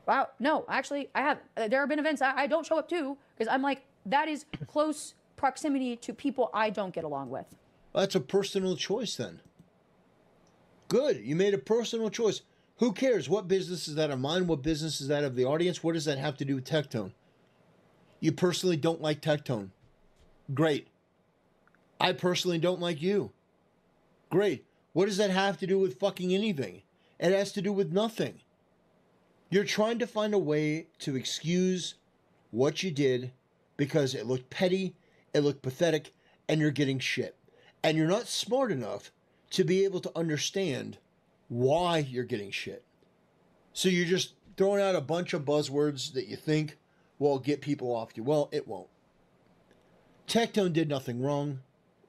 B: Wow, no, actually, I have. There have been events I don't show up to because I'm like, that is close proximity to people I don't get along with.
C: Well, that's a personal choice then. Good, you made a personal choice. Who cares? What business is that of mine? What business is that of the audience? What does that have to do with Tectone? You personally don't like Tectone. Great. I personally don't like you. Great. What does that have to do with fucking anything? It has to do with nothing. You're trying to find a way to excuse what you did because it looked petty, it looked pathetic, and you're getting shit. And you're not smart enough to be able to understand why you're getting shit. So you're just throwing out a bunch of buzzwords that you think will get people off you. Well, it won't. Tectone did nothing wrong.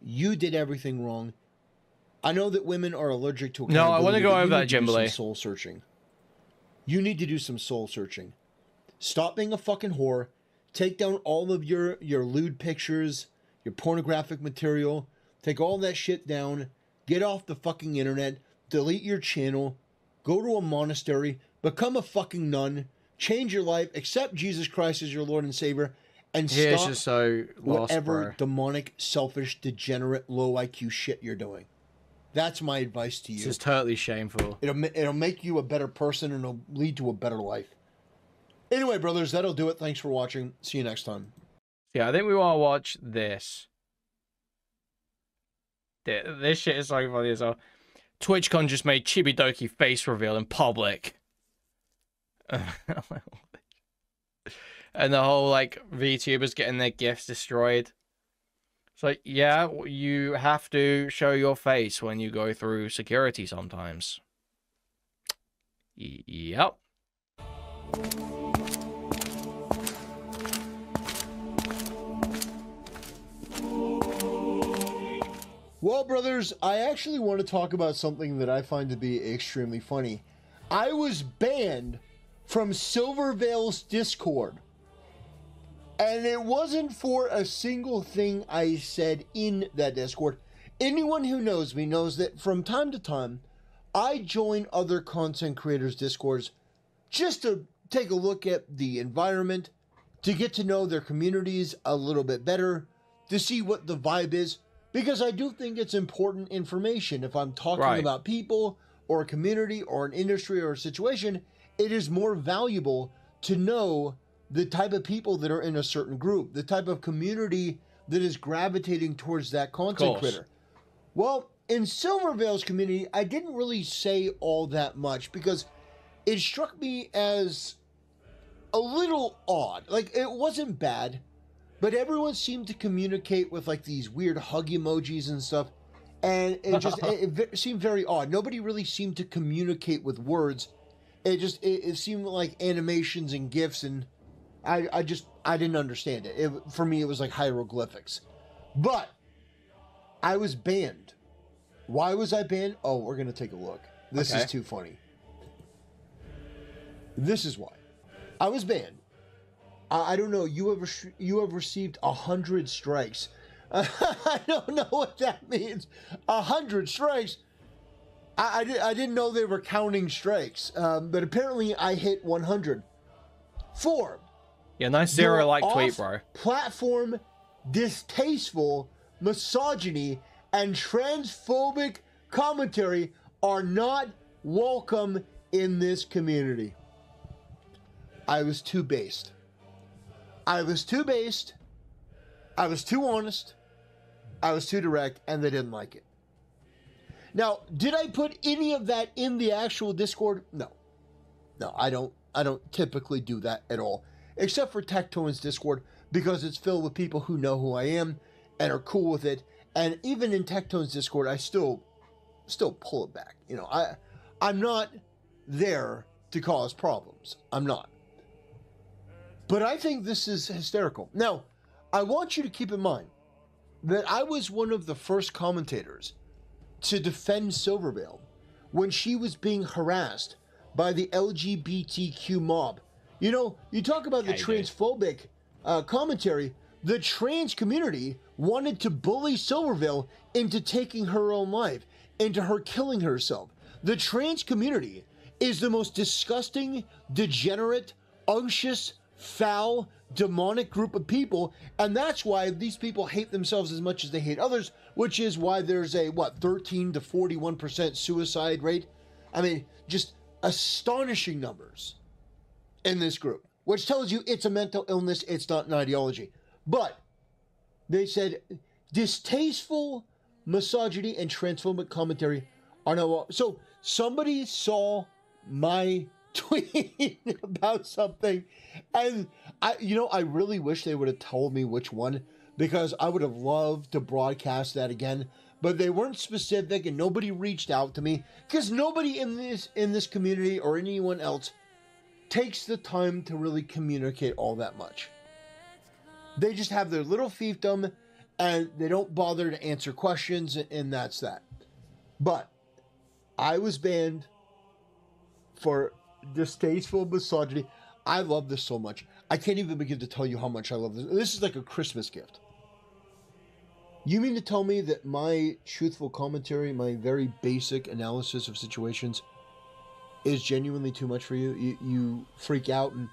C: You did everything wrong. I know that women are allergic to accountability.
A: No, I want to go over that, Jimbley.
C: Soul searching. You need to do some soul searching. Stop being a fucking whore take down all of your lewd pictures, your pornographic material, take all that shit down, get off the fucking internet, delete your channel, go to a monastery, become a fucking nun, change your life, accept Jesus Christ as your Lord and Savior, and stop
A: just so lost,
C: whatever
A: bro.
C: demonic, selfish, degenerate, low IQ shit you're doing. That's my advice to you.
A: This is totally shameful.
C: It'll make you a better person and it'll lead to a better life. Anyway, brothers, that'll do it. Thanks for watching. See you next time.
A: Yeah, I think we want to watch this. This shit is so funny as well. TwitchCon just made Chibidoki face reveal in public. And the whole, like, VTubers getting their gifts destroyed. It's like, yeah, you have to show your face when you go through security sometimes. Yep.
C: Well, brothers, I actually want to talk about something that I find to be extremely funny. I was banned from Silvervale's Discord. And it wasn't for a single thing I said in that Discord. Anyone who knows me knows that from time to time, I join other content creators' Discords just to take a look at the environment, to get to know their communities a little bit better, to see what the vibe is, because I do think it's important information. If I'm talking about people or a community or an industry or a situation, it is more valuable to know the type of people that are in a certain group, the type of community that is gravitating towards that content creator. Well, in Silvervale's community, I didn't really say all that much because it struck me as a little odd. Like, it wasn't bad, but everyone seemed to communicate with, like, these weird hug emojis and stuff, and it just it seemed very odd. Nobody really seemed to communicate with words. It seemed like animations and GIFs, and I didn't understand it. For me, it was like hieroglyphics. But I was banned. Why was I banned? Oh, we're going to take a look. This is too funny. This is why. I was banned. I don't know. You have received 100 strikes. I don't know what that means. 100 strikes. I didn't know they were counting strikes. But apparently I hit 100. 4.
A: Yeah, nice zero-like tweet, bro.
C: Platform, distasteful, misogyny, and transphobic commentary are not welcome in this community. I was too based. I was too based. I was too honest. I was too direct, and they didn't like it. Now, did I put any of that in the actual Discord? No. No, I don't typically do that at all. Except for Tectone's Discord, because it's filled with people who know who I am and are cool with it. And even in Tectone's Discord, I still pull it back. You know, I'm not there to cause problems. I'm not. But I think this is hysterical. Now, I want you to keep in mind that I was one of the first commentators to defend Silvervale when she was being harassed by the LGBTQ mob. You know, you talk about the transphobic commentary. The trans community wanted to bully Silvervale into taking her own life, into her killing herself. The trans community is the most disgusting, degenerate, unctuous, foul, demonic group of people, and that's why these people hate themselves as much as they hate others, which is why there's a, 13 to 41% suicide rate. I mean, just astonishing numbers in this group, which tells you it's a mental illness, it's not an ideology. But they said distasteful misogyny and transphobic commentary are not. So somebody saw my tweet about something, and I really wish they would have told me which one, because I would have loved to broadcast that again. But they weren't specific, and nobody reached out to me, because nobody in this community or anyone else takes the time to really communicate all that much. They just have their little fiefdom, and they don't bother to answer questions, and that's that. But I was banned for distasteful misogyny. I love this so much. I can't even begin to tell you how much I love this. This is like a Christmas gift. You mean to tell me that my truthful commentary, my very basic analysis of situations is genuinely too much for you? You freak out and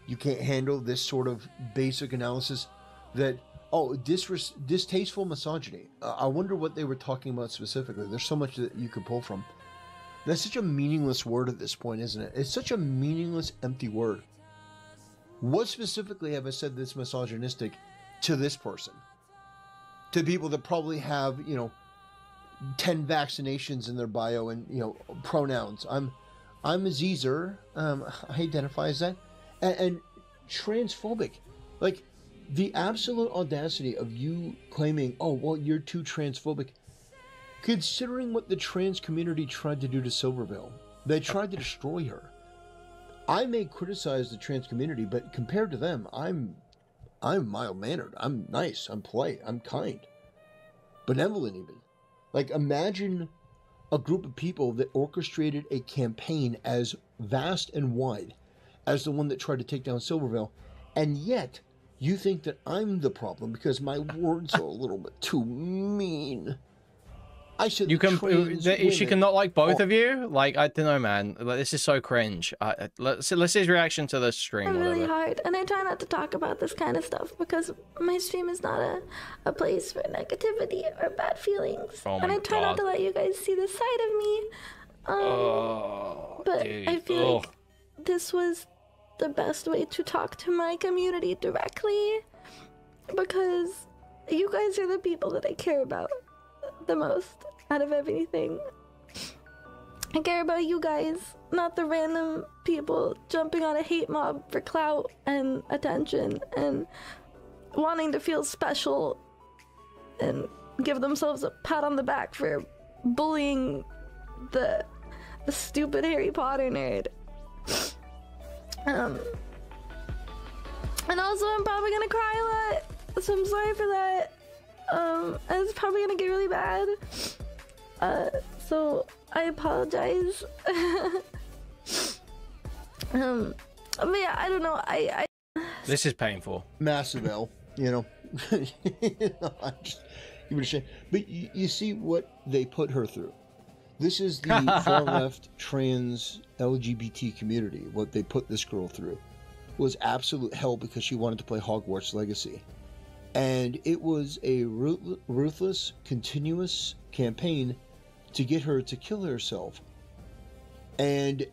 C: you can't handle this sort of basic analysis that, oh, distasteful misogyny. I wonder what they were talking about specifically. There's so much that you could pull from. That's such a meaningless word at this point, isn't it? It's such a meaningless, empty word. What specifically have I said that's misogynistic to this person? To people that probably have, 10 vaccinations in their bio and, pronouns. I'm a Zer. I identify as that. And transphobic. Like, the absolute audacity of you claiming, oh, well, you're too transphobic. Considering what the trans community tried to do to Silverville. They tried to destroy her. I may criticize the trans community, but compared to them, I'm mild-mannered. I'm nice. I'm polite. I'm kind. Benevolent, even. Like, imagine a group of people that orchestrated a campaign as vast and wide as the one that tried to take down Silverville, and yet you think that I'm the problem because my words are a little bit too mean. I said
A: she can not like both of you. Like, I don't know, man. Like, this is so cringe. Let's see his reaction to the stream.
E: I'm really hard, and I try not to talk about this kind of stuff because my stream is not a place for negativity or bad feelings.
A: Oh my
E: and I try not to let you guys see this side of me. But dude. I feel like this was the best way to talk to my community directly because you guys are the people that I care about the most out of everything. I care about you guys, not the random people jumping on a hate mob for clout and attention and wanting to feel special and give themselves a pat on the back for bullying the stupid Harry Potter nerd. And also I'm probably gonna cry a lot, so I'm sorry for that. And it's probably gonna get really bad. So I apologize. But yeah, I don't know.
A: This is painful.
C: Massive L, I'm just, you would ashamed. But you see what they put her through. This is the far left trans LGBT community. What they put this girl through was absolute hell because she wanted to play Hogwarts Legacy. And it was a ruthless, continuous campaign to get her to kill herself. And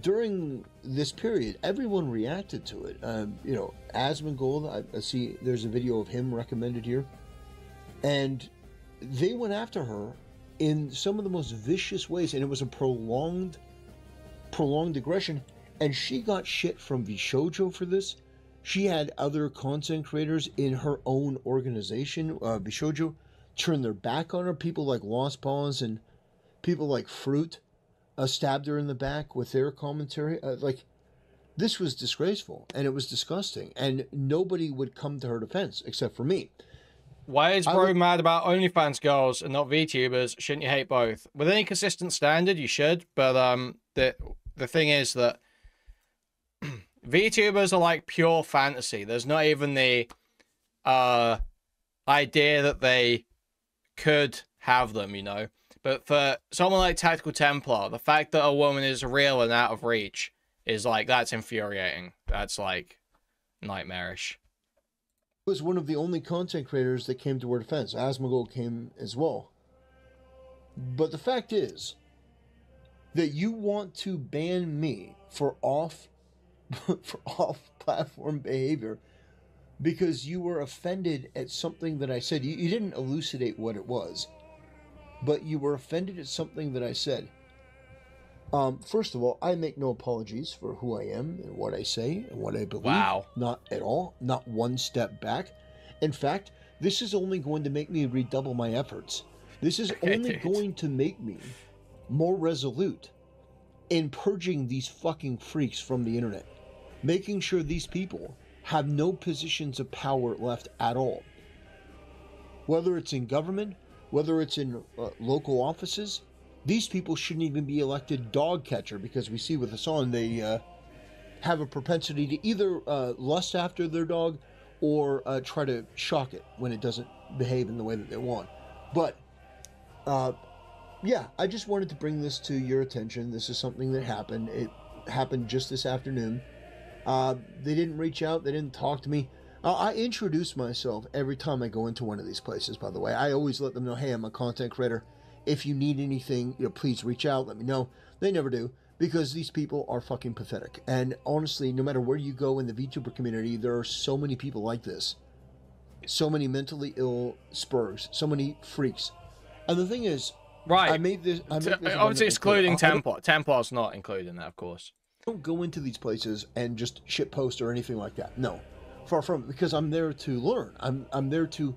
C: during this period, everyone reacted to it. Asmongold, I see there's a video of him recommended here. And they went after her in some of the most vicious ways. And it was a prolonged aggression. And she got shit from Vishojo for this. She had other content creators in her own organization, Bishojo, turn their back on her. People like Lost Paws and people like Fruit stabbed her in the back with their commentary. This was disgraceful, and it was disgusting, and nobody would come to her defense except for me.
A: Why is bro mad about OnlyFans girls and not VTubers? Shouldn't you hate both? With any consistent standard, you should, but the thing is that VTubers are like pure fantasy. There's not even the idea that they could have them, But for someone like Tactical Templar, the fact that a woman is real and out of reach is like, that's infuriating. That's like nightmarish.
C: Was one of the only content creators that came to her defense. Asmongold came as well. But the fact is that you want to ban me for off-platform behavior because you were offended at something that I said. You didn't elucidate what it was, but you were offended at something that I said. First of all, I make no apologies for who I am and what I say and what I believe.
A: Wow.
C: Not at all. Not one step back. In fact, this is only going to make me redouble my efforts. This is only going to make me more resolute in purging these fucking freaks from the internet. Making sure these people have no positions of power left at all. Whether it's in government, whether it's in local offices, these people shouldn't even be elected dog catcher, because we see with Hassan, they have a propensity to either lust after their dog or try to shock it when it doesn't behave in the way that they want. But yeah, I just wanted to bring this to your attention. This is something that happened. It happened just this afternoon. They didn't reach out. They didn't talk to me. I introduce myself every time I go into one of these places, by the way. I always let them know, hey, I'm a content creator. If you need anything, please reach out. Let me know. They never do, because these people are fucking pathetic. And honestly, no matter where you go in the VTuber community, there are so many people like this. So many mentally ill spurgs. So many freaks. And the thing is,
A: right.
C: I made this
A: obviously excluding Templar. Templar's not included in that, of course.
C: I don't go into these places and just shit post or anything like that. No. Far from it, because I'm there to learn. I'm there to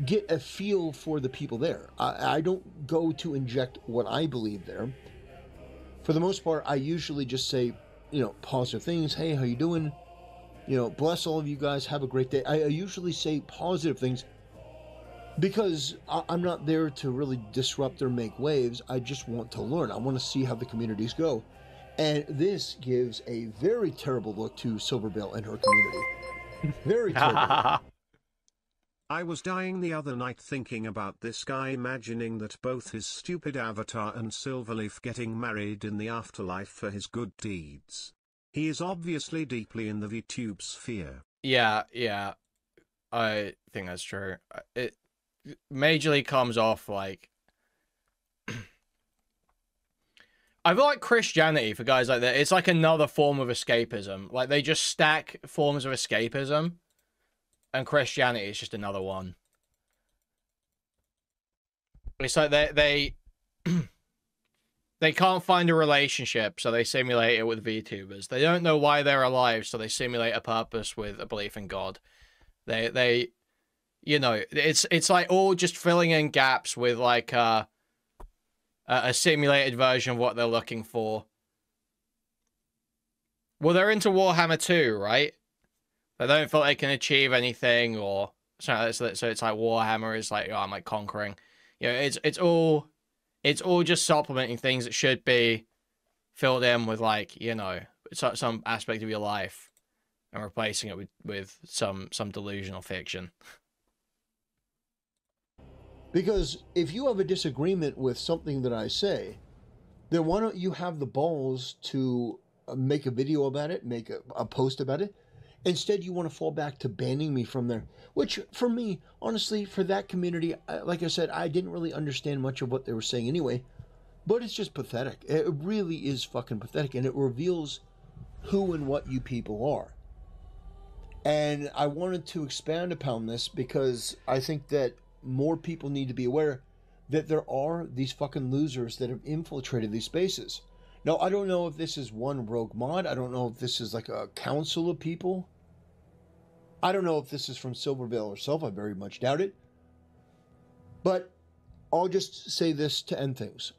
C: get a feel for the people there. I don't go to inject what I believe there. For the most part, I usually just say, positive things. Hey, how you doing? Bless all of you guys. Have a great day. I usually say positive things because I'm not there to really disrupt or make waves. I just want to learn. I want to see how the communities go. And this gives a very terrible look to Silverbill and her community. Very terrible.
D: I was dying the other night thinking about this guy, imagining that both his stupid avatar and Silverleaf getting married in the afterlife for his good deeds. He is obviously deeply in the VTube sphere. Yeah. I think that's true. It majorly comes off like... I feel like Christianity, for guys like that, it's like another form of escapism. Like, they just stack forms of escapism. And Christianity is just another one. It's like they can't find a relationship, so they simulate it with VTubers. They don't know why they're alive, so they simulate a purpose with a belief in God. It's like all just filling in gaps with like a simulated version of what they're looking for. Well, they're into Warhammer 2, right? They don't feel they can achieve anything, or so it's like Warhammer is like, oh, I'm like conquering. It's all just supplementing things that should be filled in with like, some aspect of your life, and replacing it with some delusional fiction.
C: Because if you have a disagreement with something that I say, then why don't you have the balls to make a video about it, make a post about it? Instead, you want to fall back to banning me from there, which for me, honestly, for that community, like I said, I didn't really understand much of what they were saying anyway, but it's just pathetic. It really is fucking pathetic, and it reveals who and what you people are. And I wanted to expand upon this because I think that more people need to be aware that there are these fucking losers that have infiltrated these spaces. Now, I don't know if this is one rogue mod. I don't know if this is like a council of people. I don't know if this is from Silverbill herself. I very much doubt it. But I'll just say this to end things.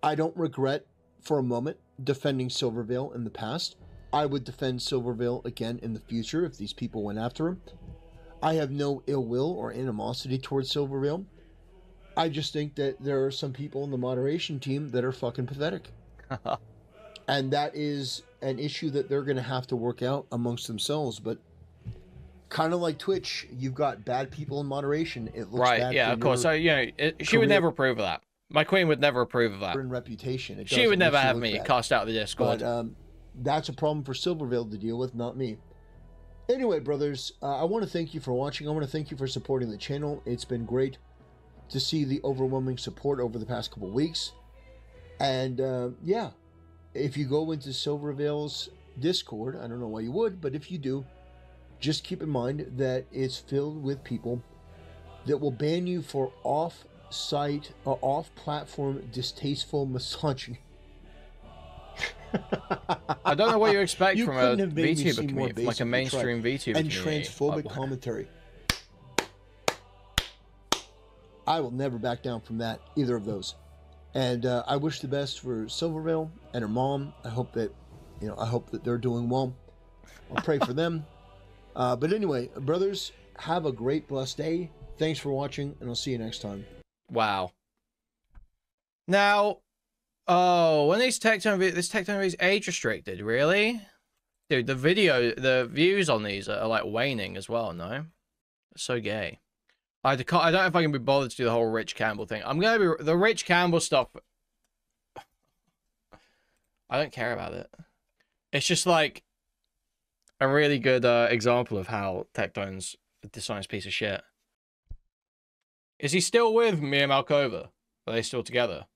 C: I don't regret for a moment defending Silverbill in the past. I would defend Silverbill again in the future if these people went after him. I have no ill will or animosity towards Silverbill. I just think that there are some people in the moderation team that are fucking pathetic. And that is an issue that they're going to have to work out amongst themselves. But kind of like Twitch, you've got bad people in moderation. It looks
A: right,
C: bad
A: yeah, of course. So, she would never approve of that. My queen would never approve of that.
C: In reputation.
A: She would never have me cast out of the Discord.
C: But that's a problem for Silverbill to deal with, not me. Anyway, brothers, I want to thank you for watching. I want to thank you for supporting the channel. It's been great to see the overwhelming support over the past couple weeks. And, yeah. If you go into Silverbill's Discord, I don't know why you would, but if you do, just keep in mind that it's filled with people that will ban you for off-site or off-platform distasteful misogyny.
A: I don't know what you expect from a VTuber community, like a mainstream VTuber
C: and
A: community.
C: And transphobic commentary. I will never back down from that, either of those. And I wish the best for Silverbill and her mom. I hope that, they're doing well. I'll pray for them. But anyway, brothers, have a great, blessed day. Thanks for watching, and I'll see you next time.
A: Wow. Now, when this Tectone is age restricted, really? Dude, the views on these are like waning as well, no? It's so gay. I don't know if I can be bothered to do the whole Rich Campbell thing. I'm gonna be... The Rich Campbell stuff... I don't care about it. It's just like a really good example of how Tectone's a dishonest piece of shit. Is he still with Mia Malkova? Are they still together?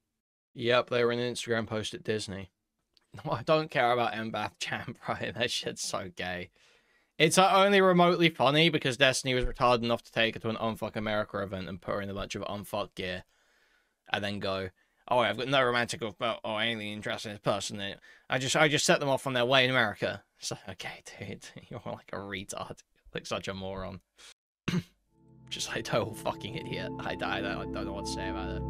A: Yep, they were in an Instagram post at Disney. No, I don't care about Mbath Jam, right? That shit's so gay. It's only remotely funny because Destiny was retarded enough to take her to an Unfuck America event and put her in a bunch of unfuck gear. And then go, oh, I've got no romantic or alien interest in this person. I just set them off on their way in America. It's like, okay, dude, you're like a retard. Like such a moron. Just like total fucking idiot. I don't know what to say about it.